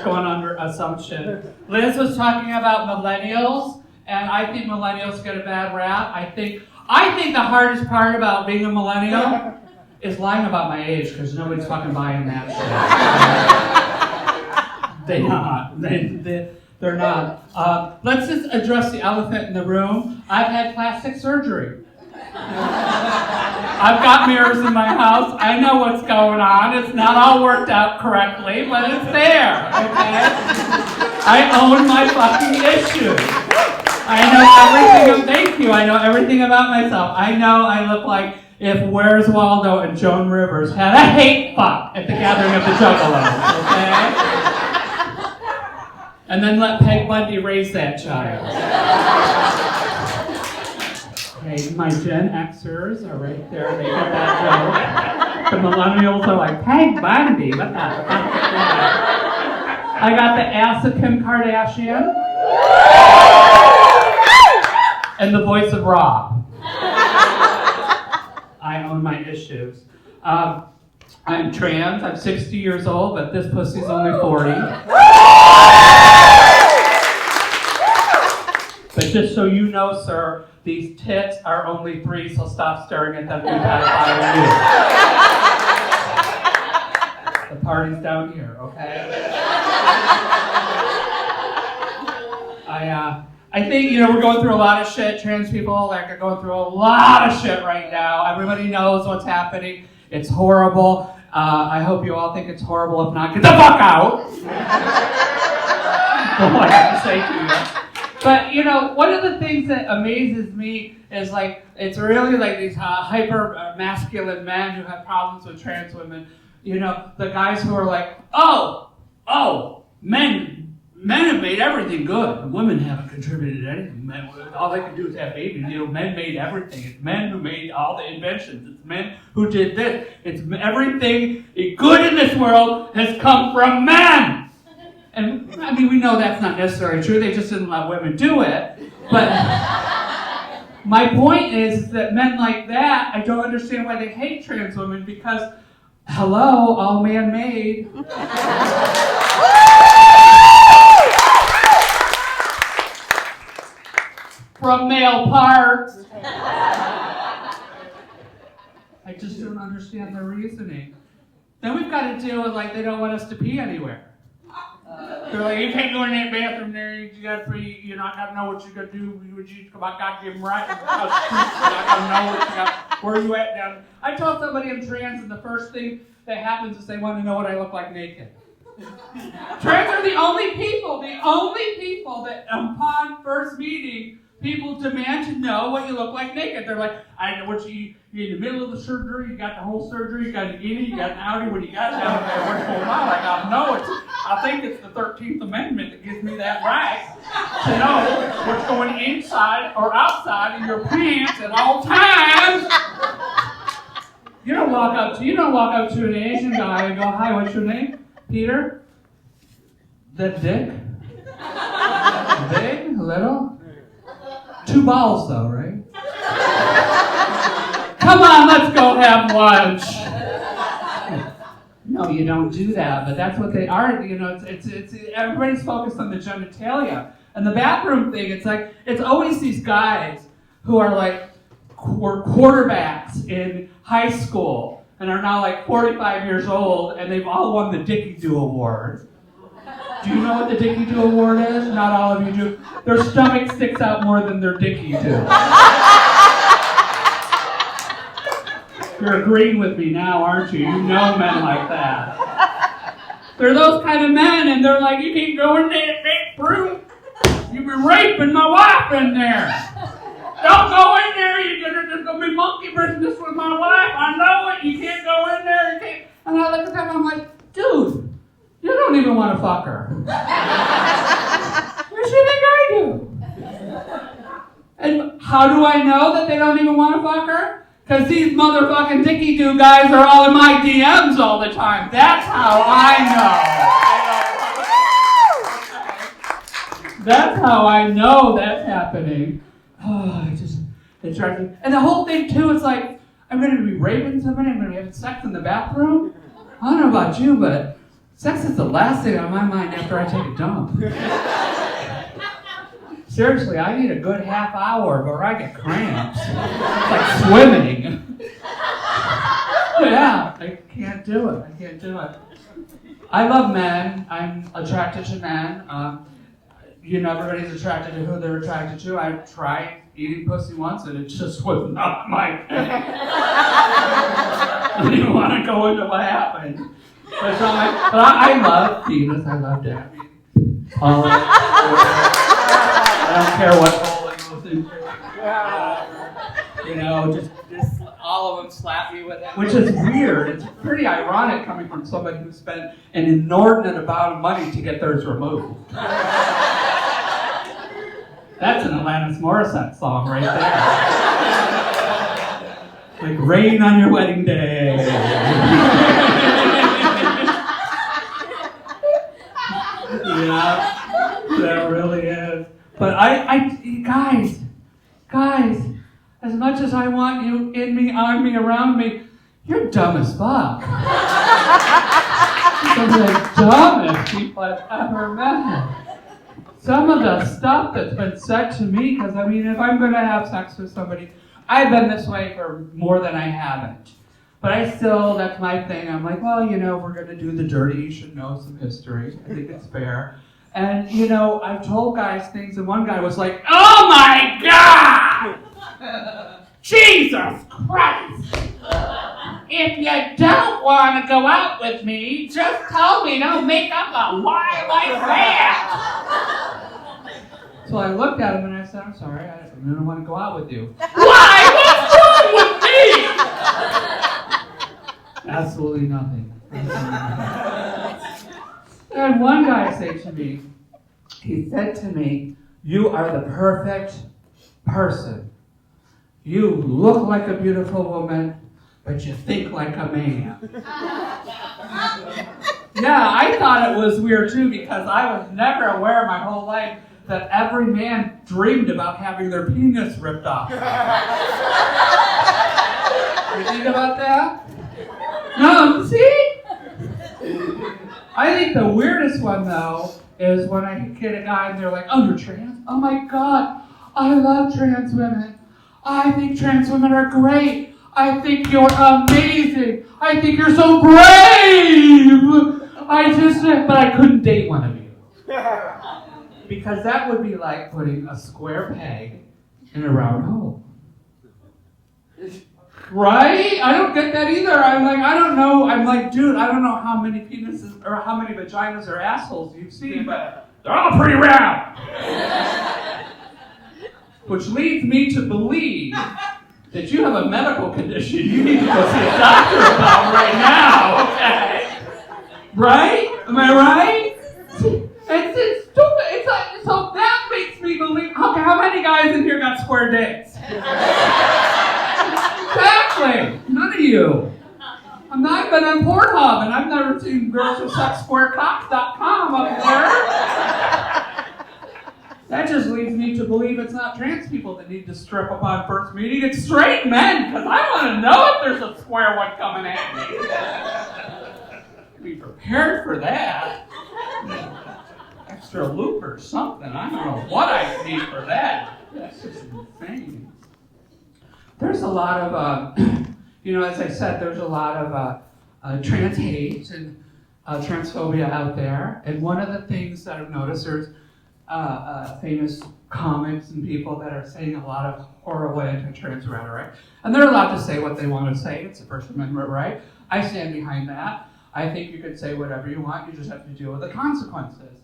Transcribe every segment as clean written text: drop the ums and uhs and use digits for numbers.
going under assumption. Liz was talking about millennials, and I think millennials get a bad rap. I think the hardest part about being a millennial is lying about my age, because nobody's fucking buying that shit. They're not. They're not. Let's just address the elephant in the room. I've had plastic surgery. I've got mirrors in my house. I know what's going on. It's not all worked out correctly, but it's there, okay? I own my fucking issues. I know everything. Thank you. I know everything about myself. I know I look like if Where's Waldo and Joan Rivers had a hate fuck at the gathering of the Juggalos, okay? And then let Peg Bundy raise that child. Okay, my Gen Xers are right there. They get that joke. The millennials are like, Peg Bundy, what the fuck is that? I got the ass of Kim Kardashian. And the voice of Rob. I own my issues. I'm trans. I'm 60 years old, but this pussy's only 40. But just so you know, sir, these tits are only 3, so stop staring at them. The party's down here, okay? I think, we're going through a lot of shit. Trans people are going through a lot of shit right now. Everybody knows what's happening. It's horrible. I hope you all think it's horrible. If not, get the fuck out. That's all I have to say to you. But, one of the things that amazes me is, it's really these hyper masculine men who have problems with trans women. The guys who are like, men have made everything good. Women haven't contributed anything. All they can do is have babies. Men made everything. It's men who made all the inventions. It's men who did this. It's everything good in this world has come from men. And, we know that's not necessarily true. They just didn't let women do it. But my point is that men like that, I don't understand why they hate trans women, because, hello, all man-made. From male parts. I just don't understand their reasoning. Then we've got to deal with, they don't want us to pee anywhere. They're like, you can't go in that bathroom there, you're not gonna know what you're gonna do, you come out, goddamn right, you're not gonna know where you at down. I told somebody I'm trans, and the first thing that happens is they want to know what I look like naked. Trans are the only people that upon first meeting, people demand to know what you look like naked. They're like, I know what you're in the middle of the surgery, you got the whole surgery, you got an innie, you got an outie, what do you got down there, what's going on? I think it's the 13th Amendment that gives me that right to know what's going inside or outside of your pants at all times. You don't walk up to an Asian guy and go, hi, what's your name? Peter? That dick? Big? Little? 2 balls though, right? Come on, let's go have lunch. No, you don't do that, but that's what they are. It's everybody's focused on the genitalia. And the bathroom thing, it's always these guys who are were quarterbacks in high school and are now 45 years old, and they've all won the Dickie Doo Award. Do you know what the Dickie Doo Award is? Not all of you do. Their stomach sticks out more than their Dickie do. You're agreeing with me now, aren't you? You know men like that. They're those kind of men, and they're like, you can't go in there, big brute. You've been raping my wife in there. Don't go in there. There's going to be monkey business with my wife. I know it. You can't go in there. You can't. And I look at them, I'm like, dude, you don't even want to fuck her. What do you think I do? And how do I know that they don't even want to fuck her? Because these motherfucking Dickie Doo guys are all in my DMs all the time. That's how I know. That's how I know that's happening. Oh, it drives me. And the whole thing too is I'm going to be raping somebody, I'm going to be having sex in the bathroom. I don't know about you, but Sex is the last thing on my mind after I take a dump. Seriously, I need a good half hour or I get cramps. It's like swimming. Yeah, I can't do it. I love men. I'm attracted to men. Everybody's attracted to who they're attracted to. I tried eating pussy once and it just was not my thing. I didn't even want to go into what happened. But I love penis. I love daddy. I don't care what hole it goes into. Just all of them slap me with it. Which is weird. It's pretty ironic coming from somebody who spent an inordinate amount of money to get theirs removed. That's an Alanis Morissette song right there. Like rain on your wedding day. Yeah, that really is. But guys, as much as I want you in me, on me, around me, you're dumb as fuck. Some of the dumbest people I've ever met. Some of the stuff that's been said to me, because if I'm going to have sex with somebody, I've been this way for more than I haven't. But that's my thing. I'm like, well, we're going to do the dirty. You should know some history. I think it's fair. And, I've told guys things, and one guy was like, oh my God! Jesus Christ! If you don't want to go out with me, just tell me, don't make up a lie like that! So I looked at him and I said, I'm sorry, I don't want to go out with you. Why? What's wrong with me? Absolutely nothing. And one guy said to me, you are the perfect person. You look like a beautiful woman, but you think like a man. Yeah, I thought it was weird too because I was never aware my whole life that every man dreamed about having their penis ripped off. You think about that? No, see? I think the weirdest one, though, is when I get a guy and they're like, oh, you're trans? Oh my God, I love trans women. I think trans women are great. I think you're amazing. I think you're so brave. But I couldn't date one of you. Because that would be like putting a square peg in a round hole. Right? I don't get that either. I'm like, I don't know. I'm like, dude, I don't know how many penises or how many vaginas or assholes you've seen, but they're all pretty round. Which leads me to believe that you have a medical condition you need to go see a doctor about right now, okay? Right? Am I right? It's stupid. It's like, so that makes me believe, okay, how many guys in here got square dicks? Exactly. None of you. I'm not even on Pornhub, and I've never seen girlswithsexsquarecocks.com up there. That just leads me to believe it's not trans people that need to strip up on first meeting. It's straight men, because I want to know if there's a square one coming at me. Be prepared for that. Extra loop or something. I don't know what I need for that. That's just insane. There's a lot of, as I said, there's a lot of trans hate and transphobia out there. And one of the things that I've noticed, there's famous comics and people that are saying a lot of horrible anti-trans rhetoric. And they're allowed to say what they want to say. It's a First Amendment right. I stand behind that. I think you can say whatever you want. You just have to deal with the consequences.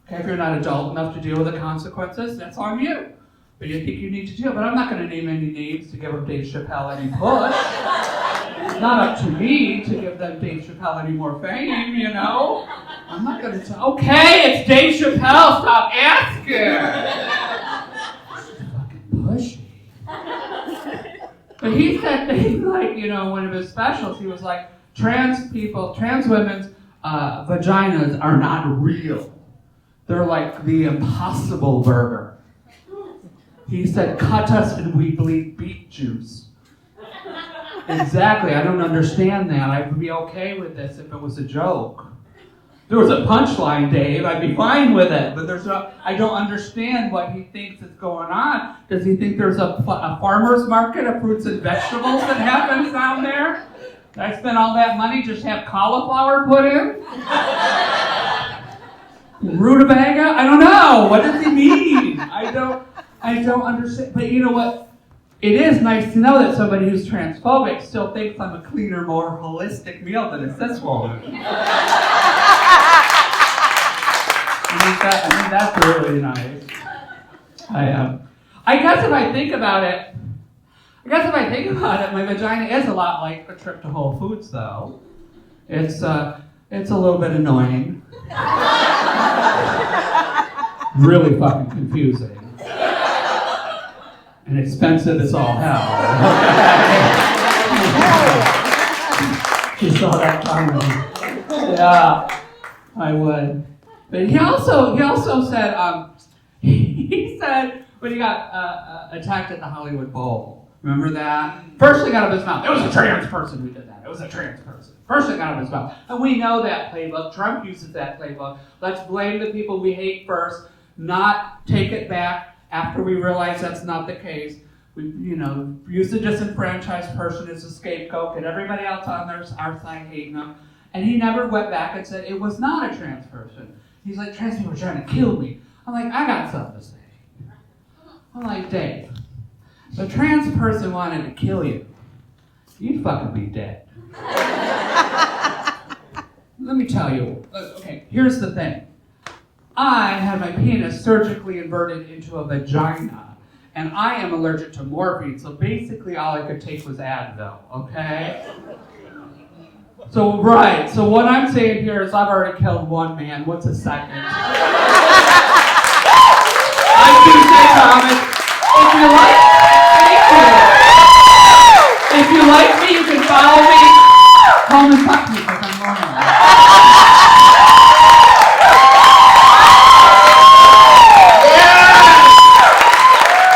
Okay, if you're not adult enough to deal with the consequences, that's on you. But you think you need to deal. But I'm not going to name any names to give them Dave Chappelle any push. It's not up to me to give them Dave Chappelle any more fame, I'm not going to say, okay, it's Dave Chappelle, stop asking. Fucking pushy. But he said things like, one of his specials, he was like, trans women's vaginas are not real. They're like the Impossible Burger. He said, cut us and we bleed beet juice. Exactly, I don't understand that. I would be okay with this if it was a joke. there was a punchline, Dave, I'd be fine with it. But I don't understand what he thinks is going on. Does he think there's a farmer's market of fruits and vegetables that happens down there? Did I spend all that money just have cauliflower put in? Rutabaga? I don't know. What does he mean? I don't understand. But you know what? It is nice to know that somebody who's transphobic still thinks I'm a cleaner, more holistic meal than a cis woman. I think that's really nice. I guess if I think about it, my vagina is a lot like a trip to Whole Foods, though. It's a little bit annoying. Really fucking confusing. And expensive as all hell. You saw that coming. Yeah, I would. But he also said, he said when he got attacked at the Hollywood Bowl, remember that? First thing out of his mouth, it was a trans person who did that. It was a trans person. First thing out of his mouth. And we know that playbook. Trump uses that playbook. Let's blame the people we hate first, not take it back after we realize that's not the case. We, use the disenfranchised person as a scapegoat, get everybody else on our side hating them. And he never went back and said, it was not a trans person. He's like, trans people are trying to kill me. I'm like, I got something to say. I'm like, Dave, if a trans person wanted to kill you, you'd fucking be dead. Let me tell you, okay, here's the thing. I had my penis surgically inverted into a vagina, and I am allergic to morphine, so basically all I could take was Advil, okay? So what I'm saying here is I've already killed one man. What's a second?